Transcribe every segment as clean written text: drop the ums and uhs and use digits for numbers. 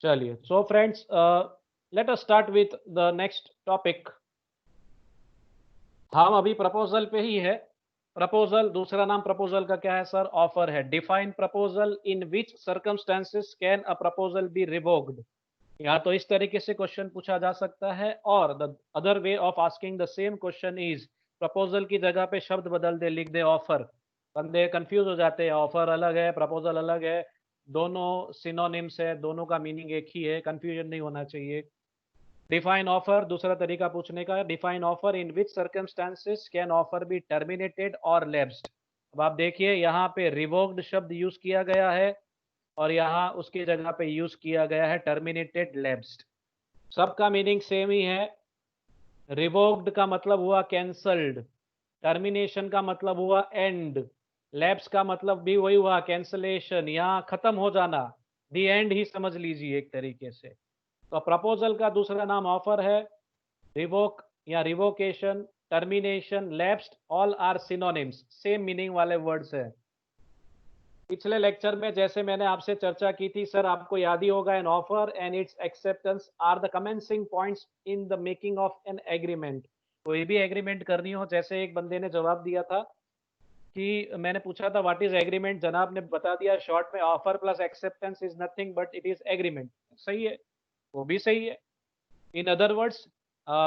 चलिए, so friends, let us start with the next topic. हम अभी प्रपोजल पे ही है। प्रपोजल, दूसरा नाम प्रपोजल का क्या है सर? ऑफर है। Define proposal, in which circumstances can a proposal be revoked. या तो इस तरीके से क्वेश्चन पूछा जा सकता है, और the other way of asking the same question is, proposal की जगह पे शब्द बदल दे, लिख दे ऑफर। बंदे कंफ्यूज हो जाते हैं, ऑफर अलग है, प्रपोजल अलग है, दोनों सिनोनिम्स है, दोनों का मीनिंग एक ही है, कंफ्यूजन नहीं होना चाहिए। डिफाइन ऑफर, दूसरा तरीका पूछने का। Define offer, in which circumstances can offer be terminated और लैप्स्ड। अब आप देखिए, यहाँ पे रिवोक्ड शब्द यूज किया गया है, और यहाँ उसकी जगह पे यूज किया गया है टर्मिनेटेड, लैप्स्ड। सबका मीनिंग सेम ही है। रिवोक्ड का मतलब हुआ कैंसल्ड, टर्मिनेशन का मतलब हुआ एंड, लैप्स का मतलब भी वही हुआ, कैंसलेशन, यहाँ खत्म हो जाना। दी एंड ही समझ लीजिए एक तरीके से। तो प्रपोजल का दूसरा नाम ऑफर है। रिवोक या revocation, termination, lapsed, all are synonyms, same meaning वाले वर्ड्स हैं। पिछले लेक्चर में जैसे मैंने आपसे चर्चा की थी सर, आपको याद ही होगा, an offer and its acceptance are the commencing points in the making of an agreement. कोई भी एग्रीमेंट करनी हो, जैसे एक बंदे ने जवाब दिया था कि मैंने पूछा था व्हाट इज एग्रीमेंट, जनाब ने बता दिया शॉर्ट में, offer plus acceptance is nothing but it is agreement. सही है, वो भी सही है। In other words,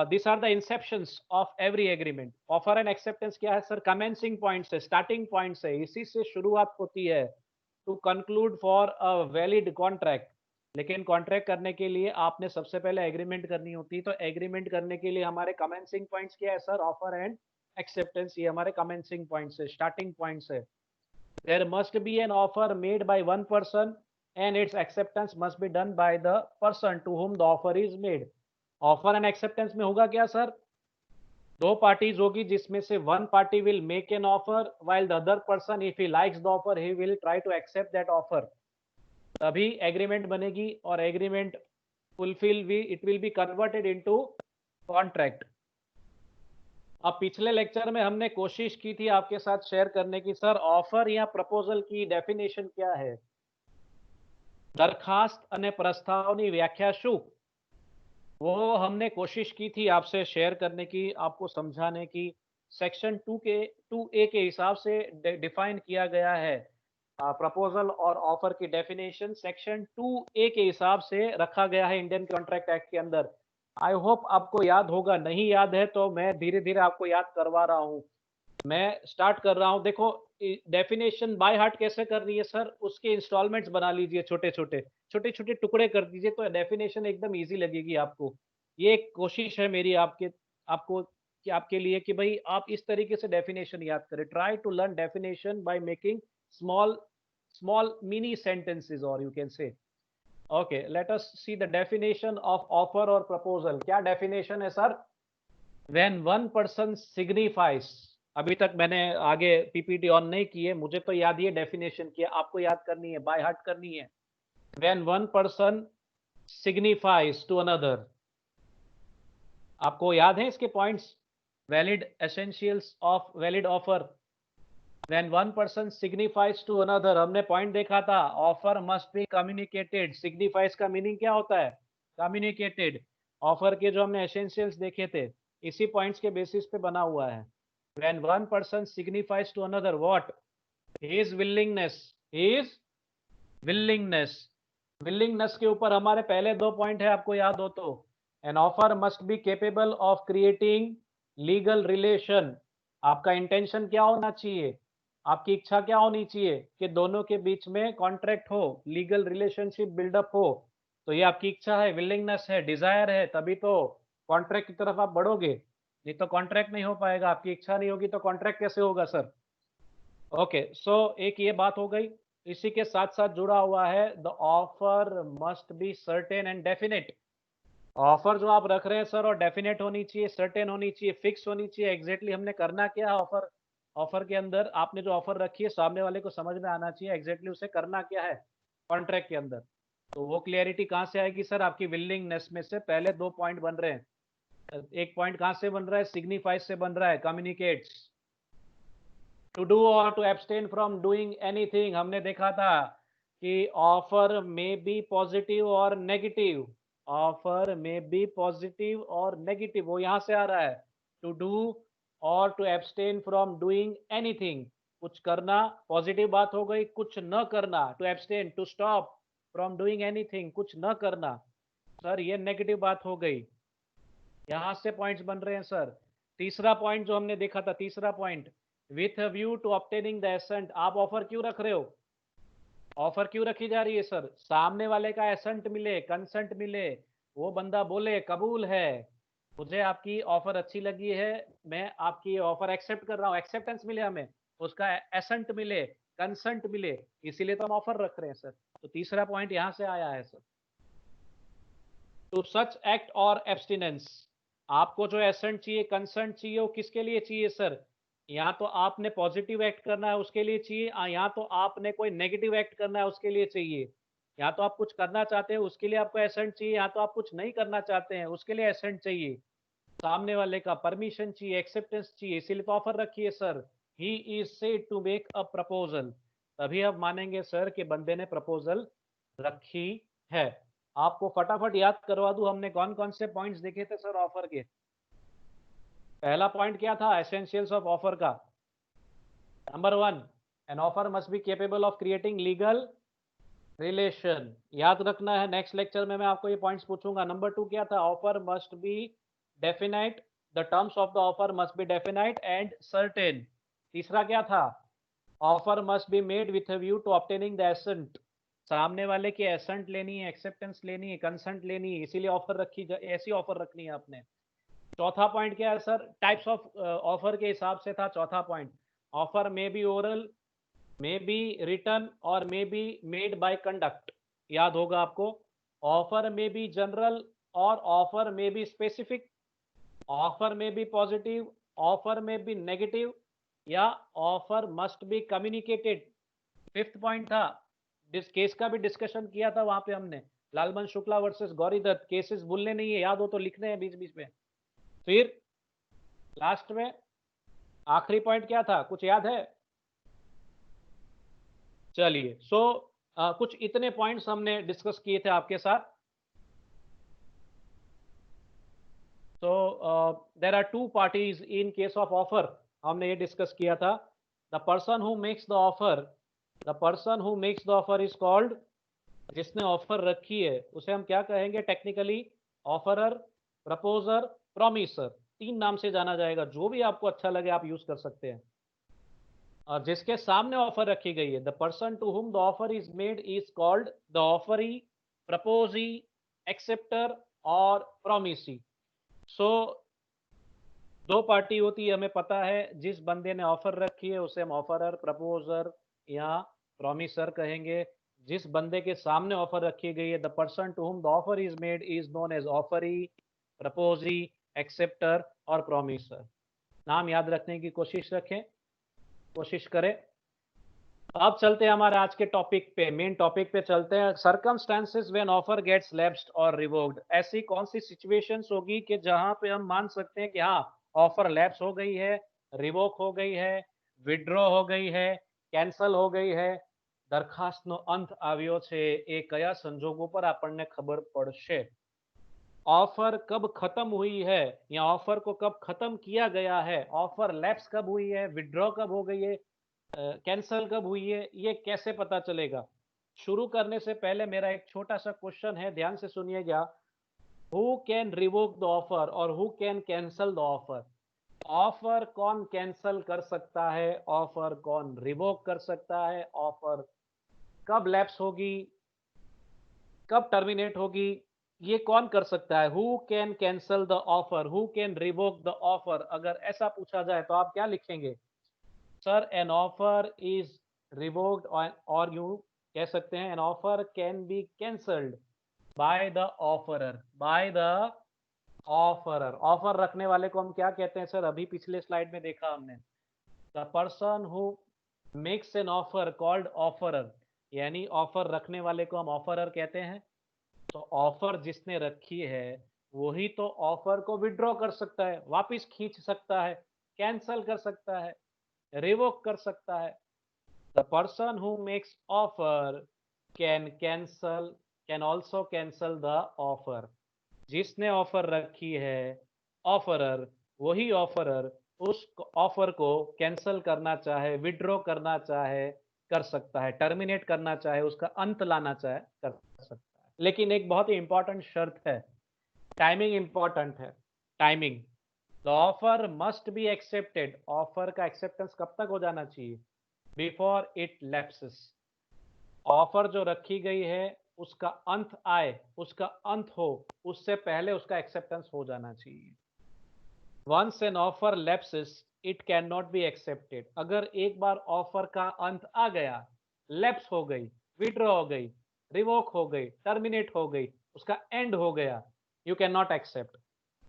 this are the inceptions of every agreement. Offer and acceptance क्या है सर? कमेंसिंग पॉइंट से, स्टार्टिंग पॉइंट से, इसी से शुरुआत होती है to conclude for a valid contract. लेकिन कॉन्ट्रैक्ट करने के लिए आपने सबसे पहले एग्रीमेंट करनी होती है, तो एग्रीमेंट करने के लिए हमारे कमेंसिंग पॉइंट्स क्या है सर? ऑफर एंड एक्सेप्टेंस, ये हमारे कमेंसिंग पॉइंट्स है, स्टार्टिंग पॉइंट्स है। There must be an offer made by one person and its acceptance must be done by the person to whom the offer is made. Offer and acceptance में होगा क्या sir? दो parties होगी, जिसमें से one party will make an offer, while the other person if he likes the offer he will try to accept that offer. तभी agreement बनेगी, और एग्रीमेंट फुलफिल भी, it will be converted into contract. अब पिछले lecture में हमने कोशिश की थी आपके साथ शेयर करने की, सर ऑफर या प्रपोजल की डेफिनेशन क्या है, दरखास्त अने प्रस्तावनी व्याख्या शू। वो हमने कोशिश की थी आपसे शेयर करने की, आपको समझाने की। सेक्शन 2 के हिसाब से डिफाइन किया गया है प्रपोजल और ऑफर की डेफिनेशन, सेक्शन 2A के हिसाब से रखा गया है इंडियन कॉन्ट्रैक्ट एक्ट के अंदर। आई होप आपको याद होगा, नहीं याद है तो मैं धीरे धीरे आपको याद करवा रहा हूँ। मैं स्टार्ट कर रहा हूँ, देखो। डेफिनेशन बाय हार्ट कैसे करनी है सर? उसके इंस्टॉलमेंट्स बना लीजिए, छोटे छोटे, छोटे छोटे टुकड़े कर दीजिए, तो डेफिनेशन एकदम इजी लगेगी आपको। ये एक कोशिश है मेरी आपको, कि आपके लिए, कि भाई आप इस तरीके से डेफिनेशन याद करें। Try to learn definition by making small small mini sentences, और you can say. Okay, let us see the definition of offer और प्रपोजल। क्या डेफिनेशन है sir? When one person signifies. अभी तक मैंने आगे पीपीटी ऑन नहीं की है, मुझे तो याद ही है डेफिनेशन की, आपको याद करनी है, बाय हार्ट करनी है। When one person signifies to another. आपको याद है इसके points? Valid essentials of valid offer. When one person signifies to another, हमने पॉइंट देखा था, offer must be communicated. Signifies का मीनिंग क्या होता है? कम्युनिकेटेड। ऑफर के जो हमने एसेंशियल्स देखे थे, इसी पॉइंट्स के बेसिस पे बना हुआ है। When one person signifies to another what? His willingness, his willingness। willingness के ऊपर हमारे पहले दो पॉइंट है, आपको याद हो तो। An offer must be capable of creating legal relation। आपका इंटेंशन क्या होना चाहिए? आपकी इच्छा क्या होनी चाहिए? कि दोनों के बीच में कॉन्ट्रैक्ट हो, लीगल रिलेशनशिप बिल्डअप हो। तो ये आपकी इच्छा है, विलिंगनेस है, डिजायर है, तभी तो कॉन्ट्रैक्ट की तरफ आप बढ़ोगे। नहीं तो कॉन्ट्रैक्ट नहीं हो पाएगा। आपकी इच्छा नहीं होगी तो कॉन्ट्रैक्ट कैसे होगा सर? ओके, सो एक ये बात हो गई। इसी के साथ साथ जुड़ा हुआ है, the offer must be certain and definite. Offer जो आप रख रहे हैं सर, और डेफिनेट होनी चाहिए, सर्टेन होनी चाहिए, फिक्स होनी चाहिए। एग्जैक्टली हमने करना क्या है ऑफर? ऑफर के अंदर आपने जो ऑफर रखी है, सामने वाले को समझ में आना चाहिए एग्जैक्टली उसे करना क्या है कॉन्ट्रैक्ट के अंदर। तो वो क्लियरिटी कहाँ से आएगी सर? आपकी विलिंगनेस में से पहले दो पॉइंट बन रहे हैं। एक पॉइंट कहाँ से बन रहा है? सिग्निफाइज से बन रहा है, कम्युनिकेट्स। टू डू और to abstain from doing anything, हमने देखा था कि ऑफर में बी पॉजिटिव और नेगेटिव, ऑफर में बी पॉजिटिव और नेगेटिव, वो यहां से आ रहा है, टू डू और to abstain from doing anything, कुछ करना पॉजिटिव बात हो गई, कुछ न करना, to abstain to stop from doing anything, कुछ न करना, सर ये नेगेटिव बात हो गई, यहां से पॉइंट्स बन रहे हैं सर। तीसरा पॉइंट जो हमने देखा था, तीसरा point, with view to obtaining the assent, आप ऑफर क्यों रख रहे हो, ऑफर क्यों रखी जा रही है सर, सामने वाले का एसेंट मिले, कंसेंट मिले, वो बंदा बोले कबूल है, मुझे आपकी ऑफर अच्छी लगी है, मैं आपकी ऑफर एक्सेप्ट कर रहा हूँ, एक्सेप्टेंस मिले हमें, उसका एसेंट मिले, कंसेंट मिले, इसीलिए तो हम ऑफर रख रहे हैं सर। तो तीसरा पॉइंट यहां से आया है सर। टू सच एक्ट और एब्सटिनेंस, आपको जो एसेंट चाहिए, कंसेंट चाहिए, वो किसके लिए चाहिए सर, यहाँ तो आपने पॉजिटिव एक्ट करना है उसके लिए चाहिए, यहाँ तो आपने कोई नेगेटिव एक्ट करना है उसके लिए चाहिए, यहाँ तो आप कुछ करना चाहते हैं उसके लिए आपको एसेंट चाहिए, यहाँ तो आप कुछ नहीं करना चाहते हैं उसके लिए एसेंट चाहिए, सामने वाले का परमिशन चाहिए, एक्सेप्टेंस चाहिए, इसीलिए तो ऑफर रखी है sir. He is said to make a proposal, तभी आप मानेंगे सर कि बंदे ने प्रपोजल रखी है। आपको फटाफट याद करवा दूं, हमने कौन कौन से पॉइंट्स देखे थे सर ऑफर के। पहला पॉइंट क्या था एसेंशियल्स ऑफ ऑफर का, number 1, an offer must be capable of creating legal relation, याद रखना है, नेक्स्ट लेक्चर में मैं आपको ये पॉइंट्स पूछूंगा। नंबर 2 क्या था, offer must be definite, the terms of the offer must be definite and certain. तीसरा क्या था, offer must be made with view to obtaining the assent, सामने वाले की एसेंट लेनी है, एक्सेप्टेंस लेनी है, कंसेंट लेनी है, इसीलिए ऑफर रखी, ऐसी ऑफर रखनी है आपने। चौथा पॉइंट क्या है सर, टाइप्स ऑफ ऑफर के हिसाब से था चौथा पॉइंट, ऑफर में be oral, may be written और may be made by conduct, याद होगा आपको, ऑफर में बी जनरल और ऑफर में बी स्पेसिफिक, ऑफर में बी पॉजिटिव, ऑफर में बी नेगेटिव, या offer must be communicated. Fifth point था, केस का भी डिस्कशन किया था वहां पे हमने, लालबन शुक्ला वर्सेस गौरी दत्त, केसेस भूलने नहीं है, याद हो तो लिखने हैं बीच बीच में। फिर लास्ट में आखिरी पॉइंट क्या था, कुछ याद है, चलिए कुछ इतने पॉइंट्स हमने डिस्कस किए थे आपके साथ। तो there are two parties in case of offer, हमने ये डिस्कस किया था, the person who makes the offer, the person who makes the offer is called, जिसने ऑफर रखी है उसे हम क्या कहेंगे टेक्निकली, ऑफरर, प्रपोजर, प्रॉमिसर, तीन नाम से जाना जाएगा, जो भी आपको अच्छा लगे आप यूज कर सकते हैं। और जिसके सामने ऑफर रखी गई है, the person to whom the offer is made is called the offeree, proposee, acceptor और प्रॉमिसी। सो दो पार्टी होती है, हमें पता है, जिस बंदे ने ऑफर रखी है उसे हम ऑफरर, प्रपोजर या प्रॉमिसर कहेंगे, जिस बंदे के सामने ऑफर रखी गई है, the person to whom the offer is made is known as offeree, proposee, acceptor और प्रॉमिसर। नाम याद रखने की कोशिश करें। अब चलते हैं हमारे आज के टॉपिक पे, मेन टॉपिक पे चलते हैं, circumstances when offer gets lapsed और रिवोक्ड, ऐसी कौन सी सिचुएशंस होगी कि जहां पे हम मान सकते हैं कि हाँ ऑफर लैप्स हो गई है, रिवोक हो गई है, विड्रॉ हो गई है, कैंसल हो गई है, દરખાસ્તનો અંત આવ્યો છે, એ કયા સંજોગો પર આપણને ખબર પડશે, ऑफर कब खत्म हुई है या ऑफर को कब खत्म किया गया है, ऑफर लैप्स कब हुई है, विड्रॉ कब हो गई है, कैंसल कब हुई है, ये कैसे पता चलेगा। शुरू करने से पहले मेरा एक छोटा सा क्वेश्चन है, ध्यान से सुनिएगा, who can revoke the offer और who can cancel the offer, offer कौन कैंसल कर सकता है, ऑफर कौन रिवोक कर सकता है, ऑफर कब लैप्स होगी, कब टर्मिनेट होगी, ये कौन कर सकता है, who can cancel the offer, who can revoke the offer, अगर ऐसा पूछा जाए तो आप क्या लिखेंगे, sir N offer is revoked, और यू कह सकते हैं an offer can be cancelled by the offeror, by the offeror, offer रखने वाले को हम क्या कहते हैं सर, अभी पिछले स्लाइड में देखा हमने, the person who makes an offer called offeror, यानी ऑफर रखने वाले को हम ऑफरर कहते हैं। तो ऑफर जिसने रखी है वही तो ऑफर को विड्रॉ कर सकता है, वापस खींच सकता है, कैंसल कर सकता है, रिवोक कर सकता है। The person who makes offer can also cancel the offer. जिसने ऑफर रखी है, ऑफरर, वही ऑफरर उस ऑफर को कैंसल करना चाहे, विड्रॉ करना चाहे, कर सकता है। टर्मिनेट करना चाहे, उसका अंत लाना चाहे, कर सकता है। लेकिन एक बहुत ही इंपॉर्टेंट शर्त है, टाइमिंग इंपॉर्टेंट है। Timing, the offer must be accepted. Offer का एक्सेप्टेंस कब तक हो जाना चाहिए? Before it lapses. ऑफर जो रखी गई है उसका अंत आए, उसका अंत हो, उससे पहले उसका एक्सेप्टेंस हो जाना चाहिए। Once an offer lapses it can not be accepted. अगर एक बार ऑफर का अंत आ गया, लैप्स हो गई, विड्रॉ हो गई, रिवोक हो गई, टर्मिनेट हो गई, उसका एंड हो गया, यू कैन नॉट एक्सेप्ट।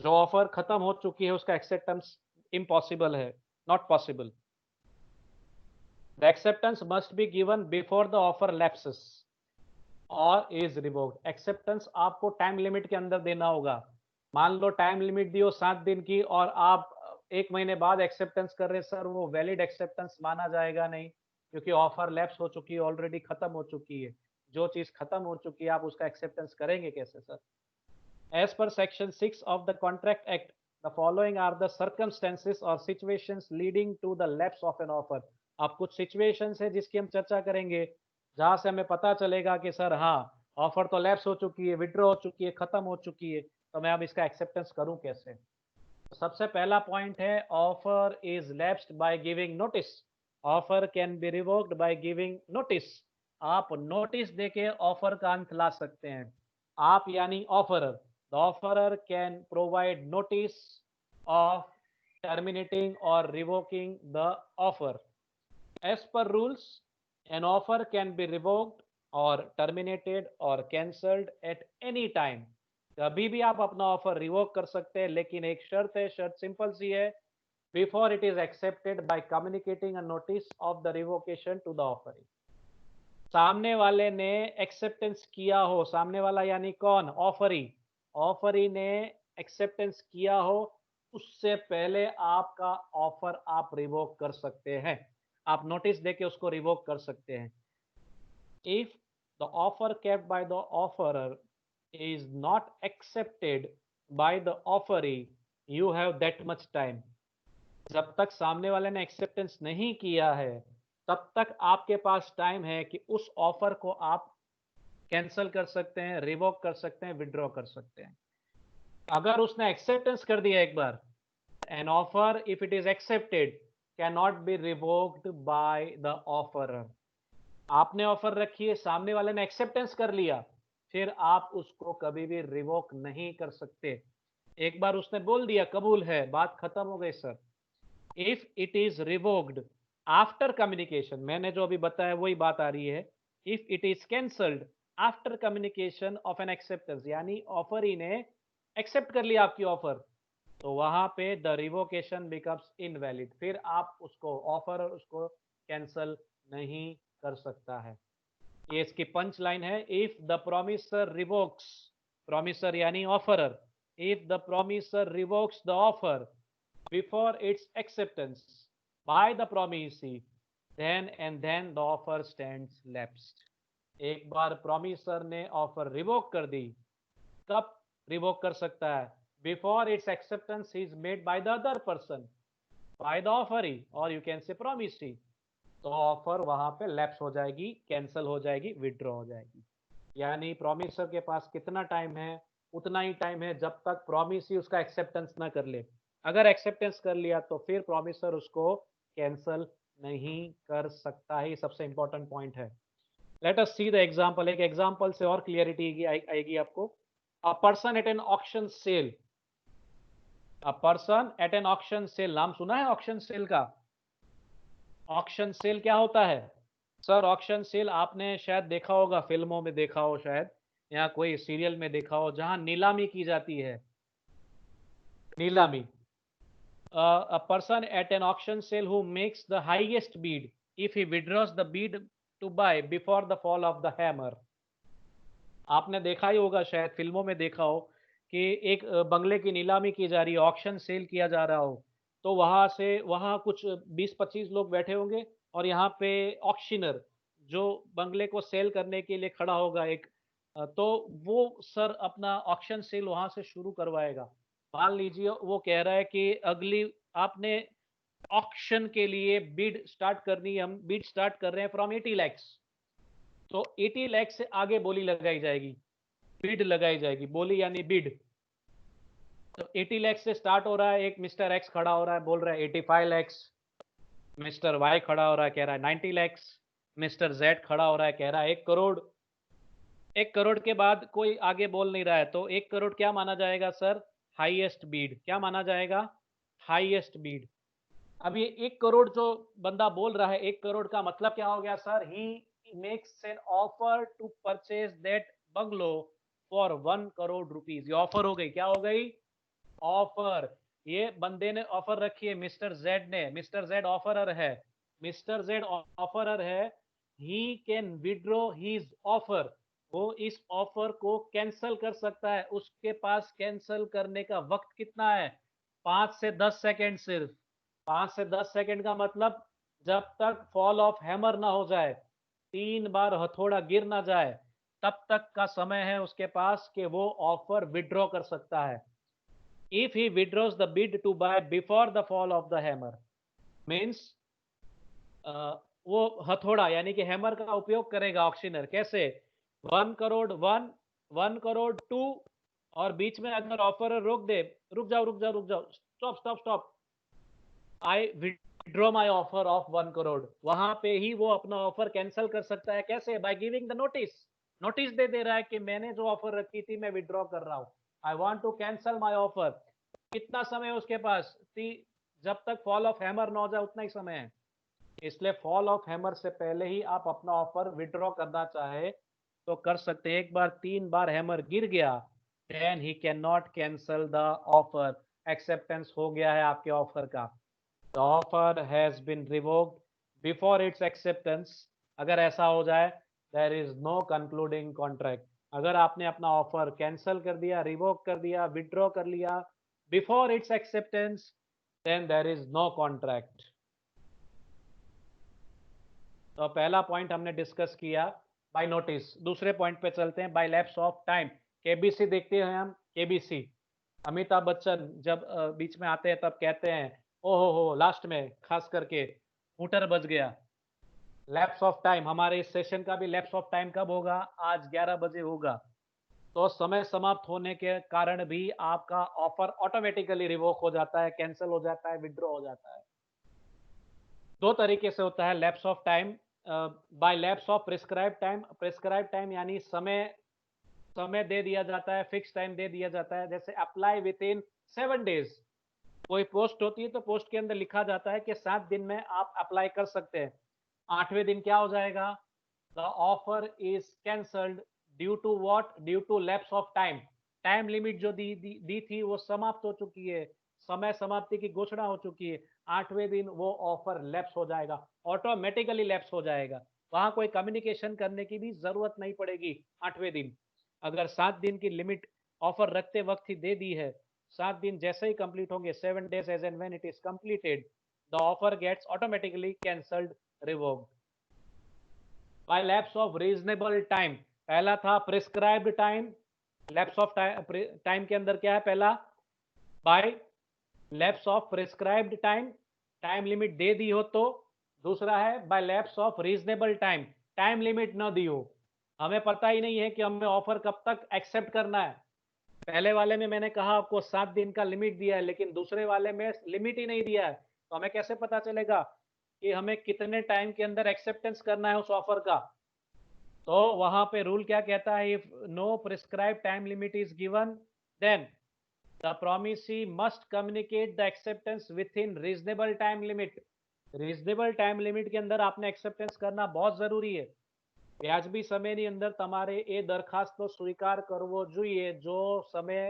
जो ऑफर खत्म हो चुकी है उसका एक्सेप्टेंस इम्पॉसिबल है, not possible. The acceptance must be given before the offer lapses और इज रिवोक्ड। एक्सेप्टेंस आपको टाइम लिमिट के अंदर देना होगा। मान लो टाइम लिमिट दी हो 7 दिन की और आप 1 महीने बाद एक्सेप्टेंस कर रहे, सर वो वैलिड एक्सेप्टेंस माना जाएगा नहीं, क्योंकि ऑफर लैप्स हो चुकी है, ऑलरेडी खत्म हो चुकी है। जो चीज खत्म हो चुकी है आप उसका एक्सेप्टेंस करेंगे कैसे sir? As per Section 6 of the Contract Act, the following are the circumstances or situations leading to the lapse of an offer। अब कुछ situations है जिसकी हम चर्चा करेंगे, जहां से हमें पता चलेगा कि सर हाँ, ऑफर तो लैप्स हो चुकी है, विड्रॉ हो चुकी है, खत्म हो चुकी है, तो मैं अब इसका एक्सेप्टेंस करूं कैसे? तो सबसे पहला पॉइंट है, offer is lapsed by giving notice. Offer can be revoked by giving notice. आप नोटिस देके ऑफर का अंत ला सकते हैं। आप यानी offeror, the offeror can provide notice of terminating or revoking the offer. As per rules, an offer can be revoked or terminated or cancelled at any time। कभी भी आप अपना ऑफर रिवोक कर सकते हैं, लेकिन एक शर्त है, शर्त सिंपल सी है, before it is accepted by communicating a notice of the revocation to the offer. सामने वाले ने एक्सेप्टेंस किया हो, सामने वाला यानी कौन? ऑफरी। ऑफरी ने एक्सेप्टेंस किया हो, उससे पहले आपका ऑफर आप रिवोक कर सकते हैं। आप नोटिस देके उसको रिवोक कर सकते हैं। If the offer kept by the offerer is not accepted by the offeree, you have that much time। जब तक सामने वाले ने एक्सेप्टेंस नहीं किया है, तब तक आपके पास टाइम है कि उस ऑफर को आप कैंसिल कर सकते हैं, रिवोक कर सकते हैं, विड्रॉ कर सकते हैं। अगर उसने एक्सेप्टेंस कर दिया एक बार, an offer if it is accepted cannot be revoked by the offerer। आपने ऑफर रखी है, सामने वाले ने एक्सेप्टेंस कर लिया, फिर आप उसको कभी भी रिवोक नहीं कर सकते। एक बार उसने बोल दिया कबूल है, बात खत्म हो गई sir. If it is revoked after communication, मैंने जो अभी बताया वही बात आ रही है। If it is cancelled after communication of N acceptance, यानी ऑफर ही ने एक्सेप्ट कर लिया आपकी ऑफर, तो वहां पे द रिवोकेशन बिकम्स इनवैलिड। फिर आप उसको ऑफर उसको कैंसल नहीं कर सकता है। ये इसकी पंच लाइन है, if the promisor revokes, promisor यानी offerer, if the promisor revokes the offer before its acceptance by the promisee, then and then the offer stands lapsed. एक बार प्रोमिसर ने ऑफर रिवोक कर दी, कब रिवोक कर सकता है? Before its acceptance is made by the other person, by the offeree, और यू कैन से प्रोमिसी। तो ऑफर वहां पे लैप्स हो जाएगी, कैंसिल हो जाएगी, विड्रॉ हो जाएगी। यानी प्रोमिसर के पास कितना टाइम है? उतना ही टाइम है जब तक प्रोमिसी उसका एक्सेप्टेंस ना कर ले। अगर एक्सेप्टेंस कर लिया तो फिर प्रोमिसर उसको कैंसिल नहीं कर सकता है। सबसे इंपॉर्टेंट पॉइंट है। Let us see the example. एक एग्जांपल से और क्लियरिटी आएगी आपको। A person at an auction sale, a person at an auction sale, नाम सुना है ऑक्शन सेल का? ऑक्शन सेल क्या होता है सर? ऑक्शन सेल आपने शायद देखा होगा, फिल्मों में देखा हो शायद, या कोई सीरियल में देखा हो, जहां नीलामी की जाती है। नीलामी, a person at an auction sale who makes the highest bid if he withdraws the bid to buy before the fall of the hammer। आपने देखा ही होगा, शायद फिल्मों में देखा हो कि एक बंगले की नीलामी की जा रही है, ऑक्शन सेल किया जा रहा हो, तो वहां से वहां कुछ 20-25 लोग बैठे होंगे और यहाँ पे ऑक्शनर जो बंगले को सेल करने के लिए खड़ा होगा एक, तो वो सर अपना ऑक्शन सेल वहां से शुरू करवाएगा। मान लीजिए वो कह रहा है कि अगली आपने ऑक्शन के लिए बिड स्टार्ट करनी है, हम बिड स्टार्ट कर रहे हैं फ्रॉम 80 लैक्स, तो 80 लाख से आगे बोली लगाई जाएगी, बिड लगाई जाएगी, बोली यानी बिड। तो 80 लाख से स्टार्ट हो रहा है, एक मिस्टर एक्स खड़ा हो रहा है, बोल रहा है 85 लैक्स, मिस्टर वाई खड़ा हो रहा है, कह रहा है 90 लैक्स, मिस्टर जेड खड़ा हो रहा है, कह रहा है 1 करोड़। 1 करोड़ के बाद कोई आगे बोल नहीं रहा है, तो 1 करोड़ क्या माना जाएगा सर? हाईएस्ट बीड। क्या माना जाएगा? हाईएस्ट बीड। अब ये 1 करोड़ जो बंदा बोल रहा है, 1 करोड़ का मतलब क्या हो गया sir? He makes an offer to purchase that bungalow for 1 crore rupees. ये ऑफर हो गई, क्या हो गई? ऑफर। ये बंदे ने ऑफर रखी है, मिस्टर जेड ने, मिस्टर जेड ऑफरर है, मिस्टर जेड ऑफरर है, he can withdraw his offer. वो इस ऑफर को कैंसल कर सकता है, उसके पास कैंसल करने का वक्त कितना है? 5 से 10 सेकंड सिर्फ। 5 से 10 सेकंड का मतलब जब तक फॉल ऑफ हैमर ना हो जाए, 3 बार हथौड़ा गिर ना जाए, तब तक का समय है उसके पास कि वो ऑफर विड्रॉ कर सकता है। If he withdraws the bid to buy before the fall of the hammer, means वो हथौड़ा यानी कि हैमर का उपयोग करेगा ऑक्शनर। कैसे? 1 करोड़ 1, 1 करोड़ 2, और बीच में अगर ऑफर रोक दे, रुक जाओ रुक जाओ रुक जाओ, stop stop stop, I withdraw my offer of 1 crore, वहां पे ही वो अपना ऑफर कैंसिल कर सकता है। कैसे? By giving the notice. Notice दे रहा है कि मैंने जो ऑफर रखी थी मैं विड्रॉ कर रहा हूं, आई want to cancel my offer. कितना समय है उसके पास? जब तक फॉल ऑफ हैमर ना हो जाए उतना ही समय है। इसलिए फॉल ऑफ हैमर से पहले ही आप अपना ऑफर विड्रॉ करना चाहे तो कर सकते हैं। एक बार 3 बार हैमर गिर गया, then he can not cancel the offer. Acceptance हो गया है आपके ऑफर का। The offer has been revoked before its acceptance. अगर ऐसा हो जाए, there is no concluding contract. अगर आपने अपना ऑफर कैंसिल कर दिया, रिवोक कर दिया, विड्रॉ कर लिया before its acceptance, then there is no contract. तो पहला पॉइंट हमने डिस्कस किया बाय नोटिस। दूसरे पॉइंट पे चलते हैं, by lapse of time. KBC देखते हैं हम, केबीसी। अमिताभ बच्चन जब बीच में आते हैं तब कहते हैं, ओहो हो, लास्ट में खास करके हूटर बज गया। लैप्स ऑफ टाइम, हमारे इस सेशन का भी लैप्स ऑफ टाइम कब होगा? आज 11 बजे होगा। तो समय समाप्त होने के कारण भी आपका ऑफर ऑटोमेटिकली रिवोक हो जाता है, कैंसिल हो जाता है, विड्रॉ हो जाता है। दो तरीके से होता है lapse of time. By lapse of prescribe time. Prescribe time यानी समय समय दे दिया जाता है, फिक्स टाइम दे दिया जाता है। जैसे अप्लाई विद इन 7 डेज। कोई पोस्ट होती है तो पोस्ट के अंदर लिखा जाता है कि 7 दिन में आप अप्लाई कर सकते हैं। 8वें दिन क्या हो जाएगा? The offer is cancelled due to what? Due to lapse of time. Time limit जो दी थी वो समाप्त हो चुकी है, समय समाप्ति की घोषणा हो चुकी है। 8वें दिन वो ऑफर लैप्स हो जाएगा, ऑटोमेटिकली लैप्स हो जाएगा। वहां कोई कम्युनिकेशन करने की भी जरूरत नहीं पड़ेगी 8वें दिन। अगर 7 दिन की लिमिट ऑफर रखते वक्त ही दे दी है, 7 दिन जैसे ही कंप्लीट होंगे, 7 days as and when it is completed, the offer gets automatically cancelled, revoked. By lapse of reasonable time. पहला था prescribed time. Lapse of time के अंदर क्या है? पहला by lapse of prescribed time, time limit दे दी हो तो। दूसरा है by lapse of reasonable time, time limit ना दी हो, हमें पता ही नहीं है कि हमें ऑफर कब तक एक्सेप्ट करना है। पहले वाले में मैंने कहा आपको 7 दिन का लिमिट दिया है, लेकिन दूसरे वाले में लिमिट ही नहीं दिया है, तो हमें कैसे पता चलेगा कि हमें कितने टाइम के अंदर एक्सेप्टेंस करना है उस ऑफर का? तो वहां पे रूल क्या कहता है? If no prescribe time limit is given, then the promisee must communicate the acceptance within reasonable time limit। Reasonable time limit के अंदर आपने एक्सेप्टेंस करना बहुत जरूरी है। વ્યાજબી સમયની અંદર તમારે એ દરખાસ્તનો સ્વીકાર કરવો જોઈએ જો समय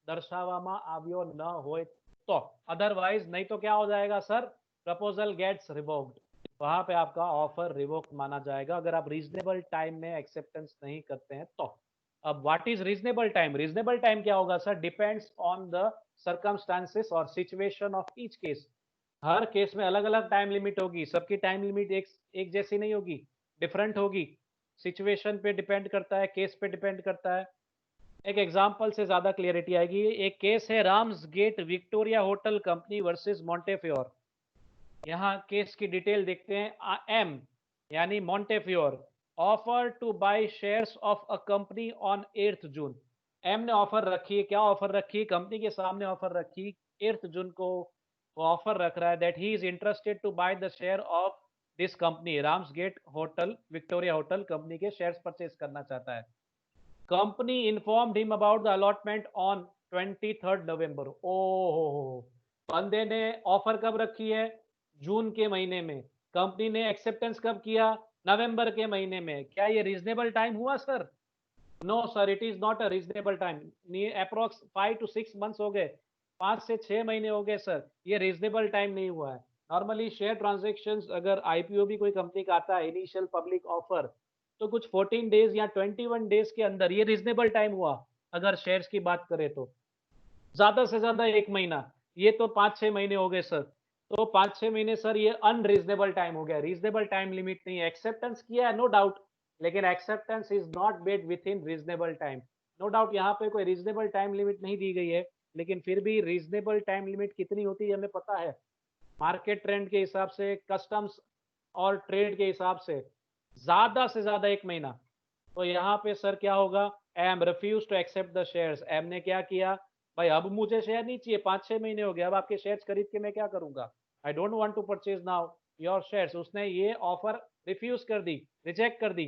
દર્શાવવામાં આવ્યો ન હોય तो। अदरवाइज नहीं तो क्या हो जाएगा सर? Proposal gets revoked. वहां पे आपका ऑफर रिवोक माना जाएगा अगर आप रीजनेबल टाइम में एक्सेप्टेंस नहीं करते हैं तो। अब what is reasonable time? Reasonable time क्या होगा sir? Depends on the circumstances और सिचुएशन ऑफ ईच केस। हर केस में अलग अलग टाइम लिमिट होगी, सबकी टाइम लिमिट एक जैसी नहीं होगी। डिफरेंट होगी, सिचुएशन पे डिपेंड करता है, केस पे डिपेंड करता है। एक एग्जांपल से ज्यादा क्लियरिटी आएगी। एक केस है Ramsgate Victoria hotel company versus Montefiore. यहाँ केस की डिटेल देखते हैं। एम यानी Montefiore offer to buy shares of a company on 8 June. M ने ऑफर रखी है, क्या ऑफर रखी है? कंपनी के सामने ऑफर रखी 8 जून को। वो ऑफर रख रहा है that he is interested to buy the share of this company. Ramsgate hotel Victoria hotel company के शेयर्स परचेज करना चाहता है। Company informed him about the allotment on 23 November. ओहो, बंदे ने ऑफर कब रखी है? जून के महीने में। कंपनी ने एक्सेप्टेंस कब किया? नवंबर के महीने में। क्या ये रीजनेबल टाइम हुआ sir? No sir, it is not a reasonable time. Approx 5 to 6 months हो गए, 5 से 6 महीने हो गए सर, ये रीजनेबल टाइम नहीं हुआ है। नॉर्मली शेयर ट्रांजेक्शंस, अगर आईपीओ भी कोई कंपनी का आता है, इनिशियल पब्लिक ऑफर, तो कुछ 14 डेज या 21 डेज के अंदर ये रीजनेबल टाइम हुआ। अगर शेयर्स की बात करें तो ज्यादा से ज्यादा 1 महीना, ये तो 5-6 महीने हो गए सर। तो 5-6 महीने सर ये अनरीजनेबल टाइम हो गया, रीजनेबल टाइम लिमिट नहीं है। एक्सेप्टेंस किया है नो डाउट, लेकिन acceptance is not made within reasonable time. No doubt यहाँ पे कोई रीजनेबल टाइम लिमिट नहीं दी गई है, लेकिन फिर भी रीजनेबल टाइम लिमिट कितनी होती है हमें पता है। मार्केट ट्रेंड के हिसाब से, कस्टम्स और ट्रेड के हिसाब से ज्यादा 1 महीना। तो यहाँ पे सर क्या होगा? M refuse to accept the shares. M ने क्या किया? भाई अब मुझे शेयर नहीं चाहिए, 5-6 महीने हो गए, अब आपके शेयर्स खरीद के मैं क्या करूंगा? I don't want to purchase now your shares. उसने ये ऑफर रिफ्यूज कर दी, रिजेक्ट कर दी।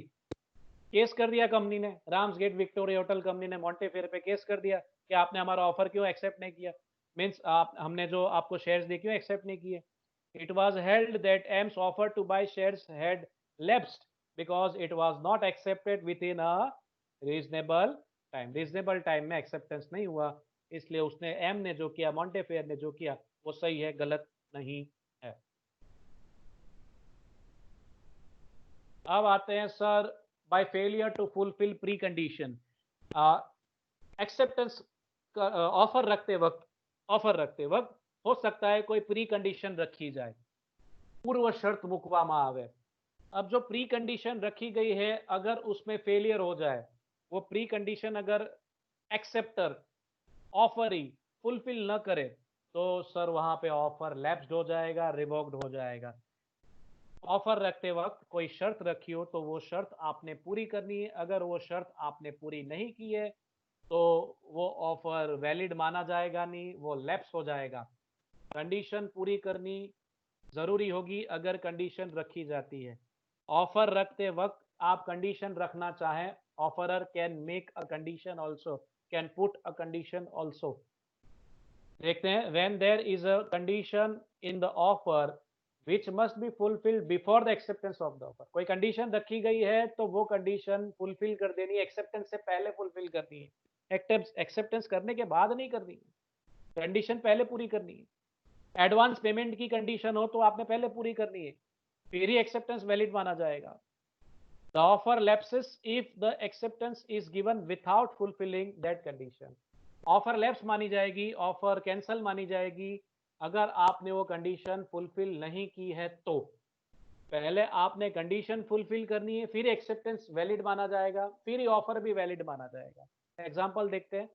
केस कर दिया कंपनी ने, Ramsgate Victoria hotel company ने मॉन्टेफेयर पे केस कर दिया कि आपने हमारा ऑफर क्यों एक्सेप्ट नहीं किया। मीन्स आप, हमने जो आपको शेयर्स दिए क्यों एक्सेप्ट नहीं किए। It was held that M's offer to buy shares had lapsed because it was not accepted within a reasonable time। Reasonable time में एक्सेप्टेंस नहीं हुआ, इसलिए उसने, एम ने जो किया, मॉन्टेफेयर ने जो किया, वो सही है, गलत नहीं है। अब आते हैं sir, by failure to fulfil pre condition. Acceptance offer रखते वक्त हो सकता है कोई प्री कंडीशन रखी जाए, पूर्व शर्त मुकवामा आवे। अब जो प्री कंडीशन रखी गई है, अगर उसमें फेलियर हो जाए, वो प्री कंडीशन अगर एक्सेप्टर ऑफर ही फुलफिल न करे, तो सर वहां पे ऑफर लैप्स्ड हो जाएगा, रिवोक्ड हो जाएगा। ऑफर रखते वक्त कोई शर्त रखी हो तो वो शर्त आपने पूरी करनी है। अगर वो शर्त आपने पूरी नहीं की है तो वो ऑफर वैलिड माना जाएगा नहीं, वो लैप्स हो जाएगा। कंडीशन पूरी करनी जरूरी होगी अगर कंडीशन रखी जाती है। ऑफर रखते वक्त आप कंडीशन रखना चाहें, offeror can make a condition also, can put a condition also. देखते हैं, when there is a condition in the offer which must be fulfilled before the acceptance of the offer. कोई condition रखी गई है तो वो कंडीशन फुलफिल कर देनी है, एक्सेप्टेंस से पहले फुलफिल करनी है, एक्सेप्टेंस करने के बाद नहीं करनी है, कंडीशन पहले पूरी करनी है। एडवांस पेमेंट की कंडीशन हो तो आपने पहले पूरी करनी है, फिर ही एक्सेप्टेंस वैलिड माना जाएगा। The offer lapses if the acceptance is given without fulfilling that condition. Offer lapse मानी जाएगी, ऑफर कैंसल मानी जाएगी अगर आपने वो कंडीशन फुलफिल नहीं की है। तो पहले आपने कंडीशन फुलफिल करनी है, फिर एक्सेप्टेंस वैलिड माना जाएगा, फिर ही ऑफर भी वैलिड माना जाएगा। एग्जांपल देखते हैं।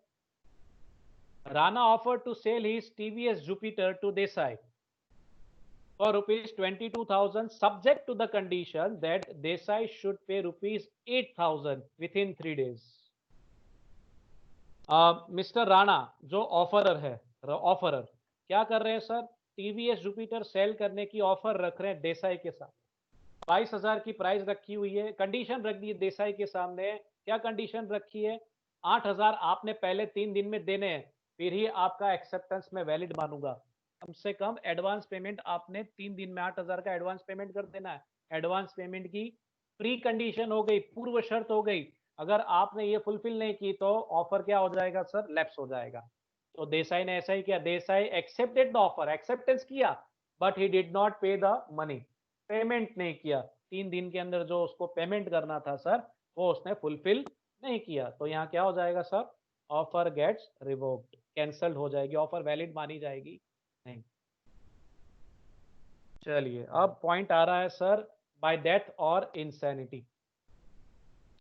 Rana offer to sell his TVS Jupiter to Desai for rupees 22,000 subject to the condition that Desai should pay rupees 8,000 within 3 days। Mister Rana जो ऑफरर है, ऑफरर क्या कर रहे हैं सर? टीवीएस जुपिटर सेल करने की ऑफर रख रहे हैं देसाई के साथ। 22,000 की प्राइस रखी हुई है, कंडीशन रख दी है देसाई के सामने। क्या कंडीशन रखी है? 8,000 आपने पहले 3 दिन में देने हैं, फिर ही आपका एक्सेप्टेंस में वैलिड मानूंगा। कम से कम एडवांस पेमेंट आपने 3 दिन में 8,000 का एडवांस पेमेंट कर देना है। एडवांस पेमेंट की प्री कंडीशन हो गई, पूर्व शर्त हो गई। अगर आपने ये फुलफिल नहीं की तो ऑफर क्या हो जाएगा सर? लैप्स हो जाएगा। तो देसाई ने ऐसा ही किया, Desai accepted the offer, acceptance किया, बट ही डिड नॉट पे द मनी, पेमेंट नहीं किया। 3 दिन के अंदर जो उसको पेमेंट करना था सर, वो उसने फुलफिल नहीं किया। तो यहाँ क्या हो जाएगा sir? Offer gets revoked, cancelled हो जाएगी, ऑफर वैलिड मानी जाएगी नहीं। चलिए अब पॉइंट आ रहा है सर, बाय डेथ और इंसैनिटी।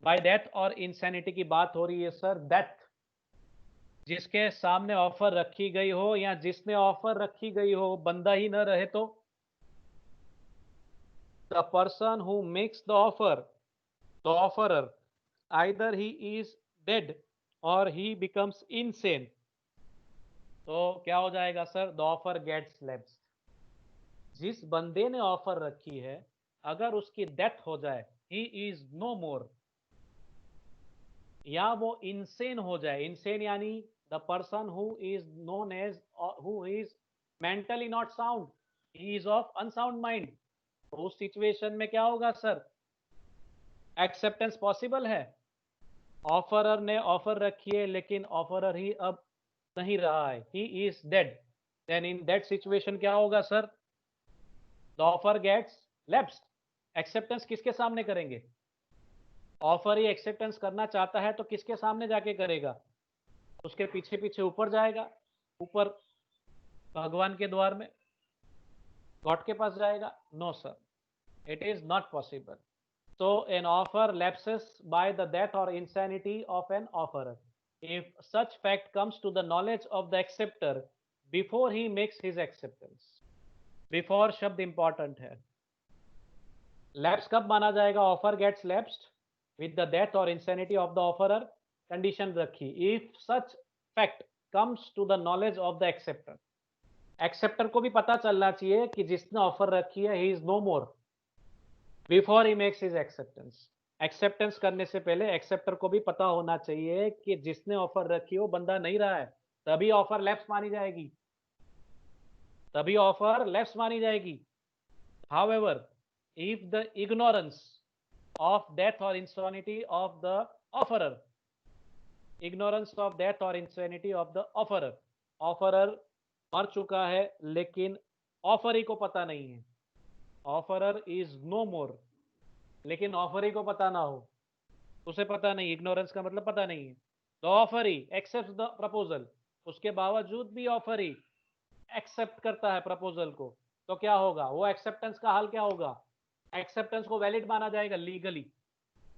बाय डेथ और इंसैनिटी की बात हो रही है सर। डेथ, जिसके सामने ऑफर रखी गई हो या जिसने ऑफर रखी गई हो बंदा ही न रहे तो the person who makes the offer, the offeror, either he is dead और ही बिकम्स इनसेन। तो क्या हो जाएगा sir? The offer gets lapsed. जिस बंदे ने ऑफर रखी है अगर उसकी डेथ हो जाए, ही इज नो मोर, या वो इनसेन हो जाए, इनसेन यानी the person who is known as, who is mentally not sound, he is of unsound mind, तो उस सिचुएशन में क्या होगा सर? एक्सेप्टेंस पॉसिबल है। ऑफरर ने ऑफर रखी है लेकिन ऑफरर ही अब नहीं रहा है, he is dead, then in that situation क्या होगा sir? The offer gets lapsed. Acceptance किसके सामने करेंगे? ऑफर ही एक्सेप्टेंस करना चाहता है तो किसके सामने जाके करेगा? उसके पीछे पीछे ऊपर जाएगा, ऊपर भगवान के द्वार में, गॉड के पास जाएगा? No sir, it is not possible. So an offer lapses by the death or insanity of an offerer if such fact comes to the knowledge of the acceptor before he makes his acceptance. Before शब्द important है। Lapse कब माना जाएगा? Offer gets lapsed with the death or insanity of the offerer, condition रखी, if such fact comes to the knowledge of the acceptor. Acceptor को भी पता चलना चाहिए कि जिसने ऑफर रखी है he is no more before he makes his acceptance. Acceptance करने से पहले एक्सेप्टर को भी पता होना चाहिए कि जिसने ऑफर रखी हो बंदा नहीं रहा है, तभी ऑफर लैप्स मानी जाएगी, तभी ऑफर लैप्स मानी जाएगी। However, if the ignorance of death और insanity of the offerer, ignorance of death और insanity of the offerer, offerer मर चुका है लेकिन ऑफर ही को पता नहीं है, ऑफरर इज नो मोर, लेकिन ऑफर ही को पता ना हो, उसे पता नहीं, इग्नोरेंस का मतलब पता नहीं है। The offer he accept the proposal, उसके बावजूद भी ऑफर ही एक्सेप्ट करता है प्रपोजल को, तो क्या होगा? वो एक्सेप्टेंस का हाल क्या होगा? एक्सेप्टेंस को वैलिड माना जाएगा लीगली।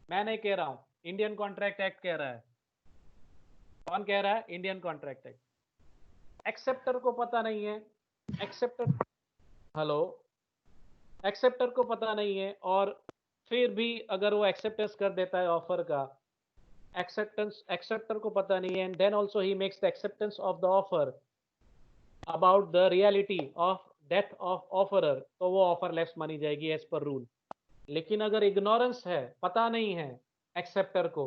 मैं नहीं कह रहा हूं, इंडियन कॉन्ट्रैक्ट एक्ट कह रहा है। कौन कह रहा है? Indian contract act. एक्सेप्टर को पता नहीं है, एक्सेप्टर, हेलो, एक्सेप्टर को पता नहीं है और फिर भी अगर वो एक्सेप्टेंस कर देता है ऑफर का, एक्सेप्टर को पता नहीं है, and then also he makes the acceptance of the offer about the reality of death of offeror, तो वो ऑफर लेस मानी जाएगी एज पर रूल। लेकिन अगर इग्नोरेंस है, पता नहीं है एक्सेप्टर को,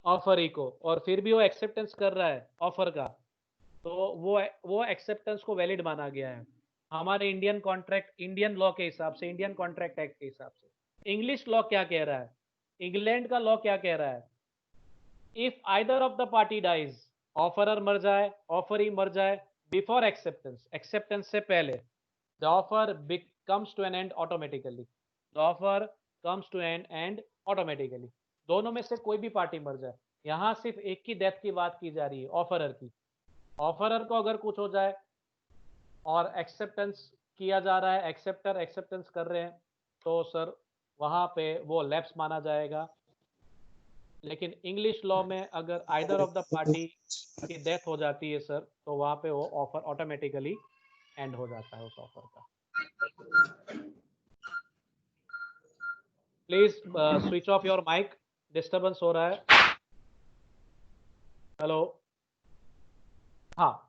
ऑफर ही को, और फिर भी वो एक्सेप्टेंस कर रहा है ऑफर का, तो वो एक्सेप्टेंस को वैलिड माना गया है हमारे इंडियन कॉन्ट्रैक्ट, इंडियन लॉ के हिसाब से, इंडियन कॉन्ट्रैक्ट एक्ट के हिसाब से। इंग्लिश लॉ क्या कह रहा है? इंग्लैंड का लॉ क्या कह रहा है? If either of the party dies, offeror मर जाए, ऑफर ही मर जाए, बिफोर एक्सेप्टेंस, एक्सेप्टेंस से पहले, the offer comes to an end automatically, the offer comes to an end automatically. दोनों में से कोई भी पार्टी मर जाए, यहां सिर्फ एक की डेथ की बात की जा रही है, ऑफरर की। ऑफरर को अगर कुछ हो जाए और एक्सेप्टेंस किया जा रहा है, एक्सेप्टर एक्सेप्टेंस कर रहे हैं, तो सर वहां पे वो लैप्स माना जाएगा। लेकिन इंग्लिश लॉ में अगर आइदर ऑफ द पार्टी की डेथ हो जाती है सर, तो वहां पे वो ऑफर ऑटोमेटिकली एंड हो जाता है उस ऑफर का। Please switch off your mic, disturbance हो रहा है। हेलो, हाँ।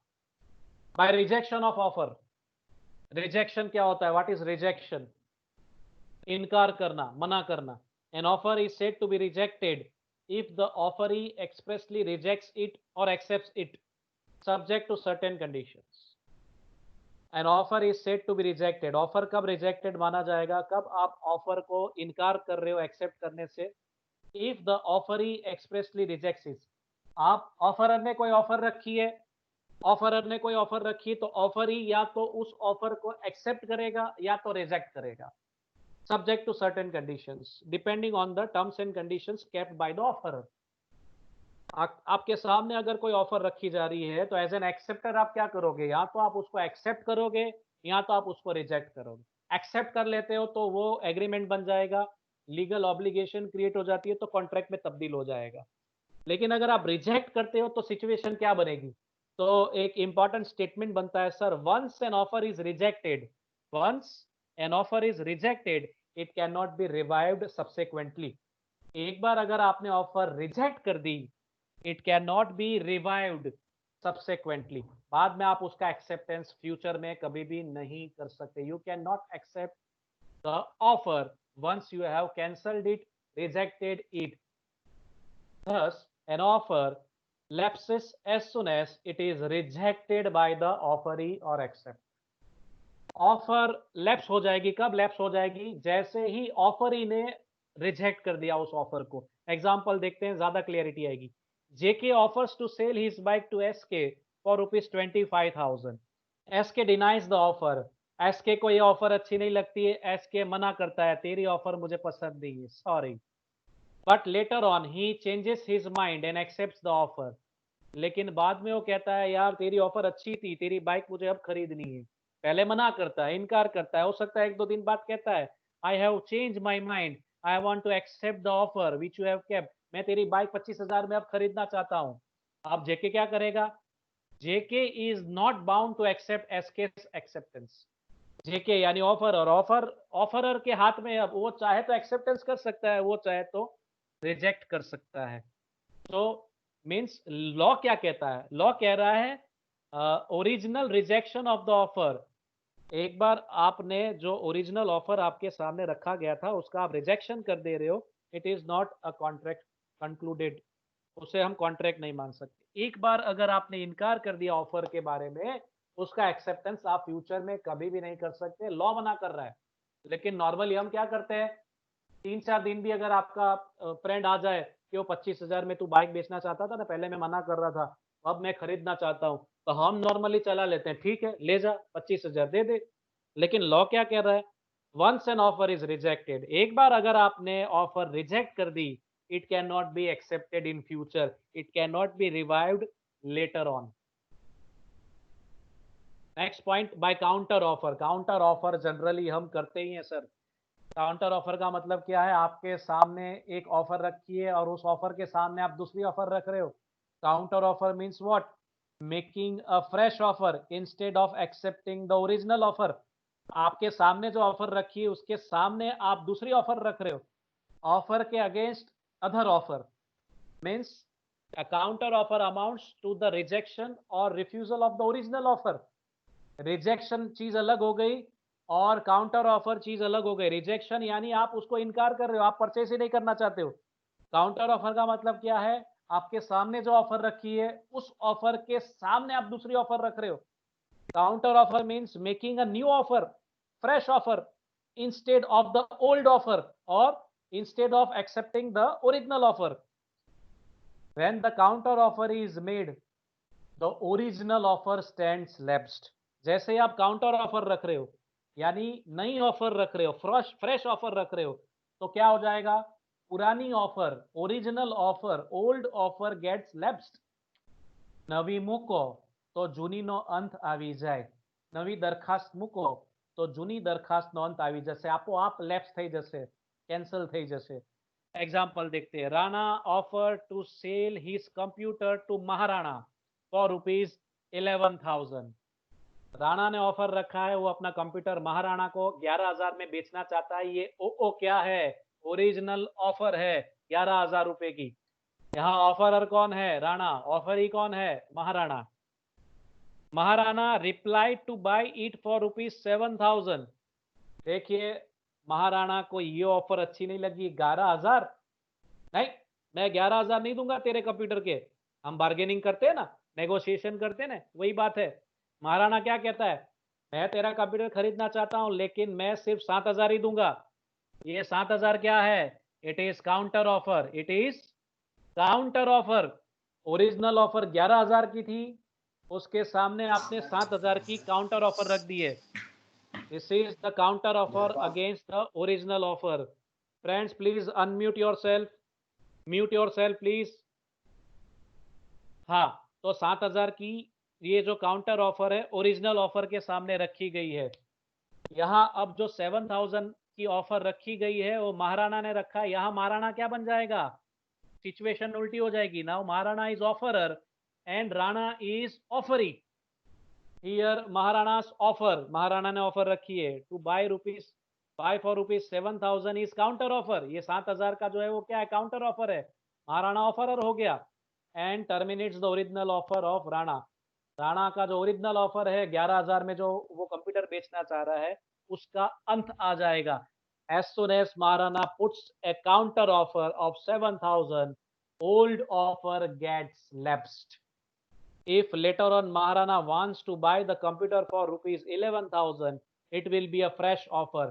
By rejection of offer, rejection क्या होता है? What is rejection? इनकार करना, मना करना। An offer is said to be rejected if the offeree expressly rejects it or accepts it subject to certain conditions. An offer is said to be rejected. Offer कब rejected माना जाएगा? कब आप offer को इनकार कर रहे हो एक्सेप्ट करने से? If the offeree expressly rejects it, आप ऑफरर ने कोई ऑफर रखी है, ऑफरर ने कोई ऑफर रखी, तो ऑफरी या तो उस ऑफर को एक्सेप्ट करेगा या तो रिजेक्ट करेगा, subject to certain conditions depending on the terms and conditions kept by the offerer. आपके सामने अगर कोई ऑफर रखी जा रही है तो एज एन एक्सेप्टर आप क्या करोगे? या तो आप उसको एक्सेप्ट करोगे या तो आप उसको रिजेक्ट करोगे। एक्सेप्ट कर लेते हो तो वो एग्रीमेंट बन जाएगा, लीगल ऑब्लिगेशन क्रिएट हो जाती है तो कॉन्ट्रैक्ट में तब्दील हो जाएगा। लेकिन अगर आप रिजेक्ट करते हो तो सिचुएशन क्या बनेगी? तो एक इंपॉर्टेंट स्टेटमेंट बनता है sir, once an offer is rejected, once an offer is rejected it can not be revived subsequently. एक बार अगर आपने ऑफर रिजेक्ट कर दी, it can not be revived subsequently. बाद में आप उसका एक्सेप्टेंस फ्यूचर में कभी भी नहीं कर सकते। You can not accept the offer once you have cancelled it, rejected it. Thus, an offer lapses as soon as it is rejected by the offeree or accept. Offer lapse हो जाएगी, कब lapse हो जाएगी? जैसे ही offeree ने reject कर दिया उस ऑफर को। एग्जांपल देखते हैं, ज्यादा क्लियरिटी आएगी। JK offers to sell his bike to SK for ₹25,000। SK denies the offer. SK को ये ऑफर अच्छी नहीं लगती है, एसके मना करता है, तेरी ऑफर मुझे पसंद नहीं है, sorry. But later on he changes his mind and accepts the offer. लेकिन बाद में वो कहता है, यार तेरी ऑफर अच्छी थी, तेरी बाइक मुझे अब खरीदनी है। पहले मना करता है, इनकार करता है, हो सकता है 1-2 दिन बाद कहता है, I have change my mind, I want to accept the offer which you have kept. मैं तेरी बाइक 25,000 में अब खरीदना चाहता हूँ। अब जेके क्या करेगा? JK is not bound to accept SK acceptance. JK यानी ऑफर, और ऑफरर के हाथ में, अब वो चाहे तो एक्सेप्टेंस कर सकता है, वो चाहे तो रिजेक्ट कर सकता है। तो मीन्स लॉ क्या कहता है? लॉ कह रहा है original rejection of the offer. एक बार आपने जो ओरिजिनल ऑफर आपके सामने रखा गया था उसका आप रिजेक्शन कर दे रहे हो, it is not a contract concluded, उसे हम कॉन्ट्रैक्ट नहीं मान सकते। एक बार अगर आपने इनकार कर दिया ऑफर के बारे में, उसका एक्सेप्टेंस आप फ्यूचर में कभी भी नहीं कर सकते, लॉ मना कर रहा है। लेकिन नॉर्मली हम क्या करते हैं, 3-4 दिन भी अगर आपका फ्रेंड आ जाए कि वो 25,000 में तू बाइक बेचना चाहता था ना, पहले मैं मना कर रहा था, अब मैं खरीदना चाहता हूँ, तो हम नॉर्मली चला लेते हैं, ठीक है ले जा 25,000 दे दे। लेकिन लॉ क्या कह रहा है? Once an offer is rejected, एक बार अगर आपने ऑफर रिजेक्ट कर दी, it can not be accepted in future, it can not be revived later on. Next point, by counter offer. Counter offer generally हम करते ही हैं सर। काउंटर ऑफर का मतलब क्या है? आपके सामने एक ऑफर रखी है और उस ऑफर के सामने आप दूसरी ऑफर रख रहे हो। Counter offer means what? Making a fresh offer instead of accepting the original offer. आपके सामने जो ऑफर रखी है उसके सामने आप दूसरी ऑफर रख रहे हो, ऑफर के against other offer. Means a counter offer amounts to the rejection or refusal of the original offer. Rejection चीज अलग हो गई और काउंटर ऑफर चीज अलग हो गई। रिजेक्शन यानी आप उसको इनकार कर रहे हो, आप परचेस ही नहीं करना चाहते हो। काउंटर ऑफर का मतलब क्या है? आपके सामने जो ऑफर रखी है उस ऑफर के सामने आप दूसरी ऑफर रख रहे हो। Counter offer means making a new offer, fresh offer instead of the old offer और instead of accepting the original offer. When the counter offer is made, the original offer stands lapsed. जैसे ही आप counter offer रख रहे हो यानी नई offer रख रहे हो, फ्रेश ऑफर रख रहे हो, तो क्या हो जाएगा? पुरानी offer, original offer, old offer gets lapsed. नवी मूको तो જૂનીનો અંત આવી જાય, નવી દરખાસ્ત મૂકો તો જૂની દરખાસ્તનો અંત આવી જશે, આપોઆપ લેપ્સ થઈ જશે, કેન્સલ થઈ જશે। एग्जाम्पल देखते हैं। Rana offer to sell his computer to Maharana for ₹11,000। Rana ने ऑफर रखा है, वो अपना कंप्यूटर महाराणा को 11,000 में बेचना चाहता है। ये ओ क्या है? ओरिजिनल ऑफर है 11,000 रुपए की। यहाँ ऑफरर कौन है? राणा। ऑफरी कौन है? Maharana. Maharana reply to buy it for ₹7,000। देखिए, महाराणा को ये ऑफर अच्छी नहीं लगी, 11,000 नहीं, मैं 11,000 नहीं दूंगा तेरे कंप्यूटर के। हम बार्गेनिंग करते हैं ना, नेगोशिएशन करते हैं ना, वही बात है। महाराणा क्या कहता है? मैं तेरा कंप्यूटर खरीदना चाहता हूं लेकिन मैं सिर्फ 7,000 ही दूंगा। ये 7,000 क्या है? It is counter offer, it is counter offer. Original offer 11,000 की थी, उसके सामने आपने 7,000 की काउंटर ऑफर रख दी है। This is the counter offer against the original offer. Friends please unmute your self, mute your self please. हाँ, तो 7,000 की ये जो काउंटर ऑफर है ओरिजिनल ऑफर के सामने रखी गई है। यहाँ अब जो 7,000 की ऑफर रखी गई है वो महाराणा ने रखा है, यहाँ महाराणा क्या बन जाएगा, सिचुएशन उल्टी हो जाएगी। Now Maharana is offerer and Rana is offeree. Here Maharana's offer, Maharana ने ऑफर रखी है to buy for rupees 7,000 is counter offer. ये 7,000 का जो है वो क्या है, काउंटर ऑफर है। महाराणा ऑफरर हो गया and terminates the original offer of Rana. Rana का जो ओरिजिनल ऑफर है 11,000 में जो वो कंप्यूटर बेचना चाह रहा है उसका अंत आ जाएगा। As soon as Maharana puts a counter offer of 7,000, old offer gets lapsed. If later on Maharana wants to buy the computer for rupees 11,000, it will be a fresh offer.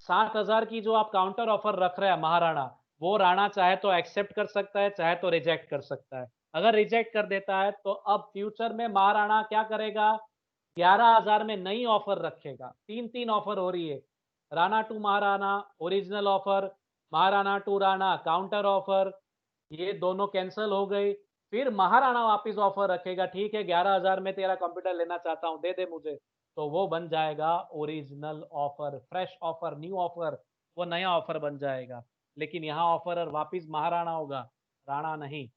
7,000 की जो आप काउंटर ऑफर रख रहे हैं महाराणा, वो राणा चाहे तो accept कर सकता है, चाहे तो रिजेक्ट कर सकता है। अगर रिजेक्ट कर देता है तो अब फ्यूचर में महाराणा क्या करेगा, 11,000 में नई ऑफर रखेगा। तीन तीन ऑफर हो रही है, Rana to Maharana original offer, Maharana to Rana counter offer, ये दोनों कैंसिल हो गई। फिर महाराणा वापस ऑफर रखेगा, ठीक है 11,000 में तेरा कंप्यूटर लेना चाहता हूँ, दे दे मुझे। तो वो बन जाएगा original offer, fresh offer, new offer, वो नया ऑफर बन जाएगा। लेकिन यहाँ ऑफरर वापिस महाराणा होगा, राणा नहीं।